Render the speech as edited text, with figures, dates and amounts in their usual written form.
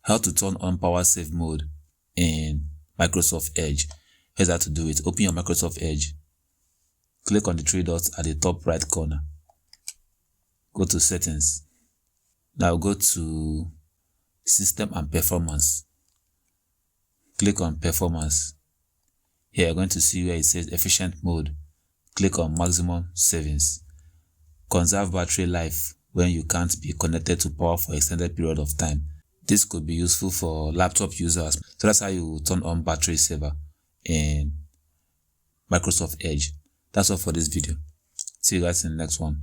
How to turn on power save mode in Microsoft Edge. Here's how to do it. Open your Microsoft Edge. Click on the three dots at the top right corner. Go to settings. Now go to system and performance. Click on performance. Here you're going to see where it says efficient mode. Click on maximum savings. Conserve battery life when you can't be connected to power for extended period of time. This could be useful for laptop users. So that's how you turn on battery saver in Microsoft Edge. That's all for this video. See you guys in the next one.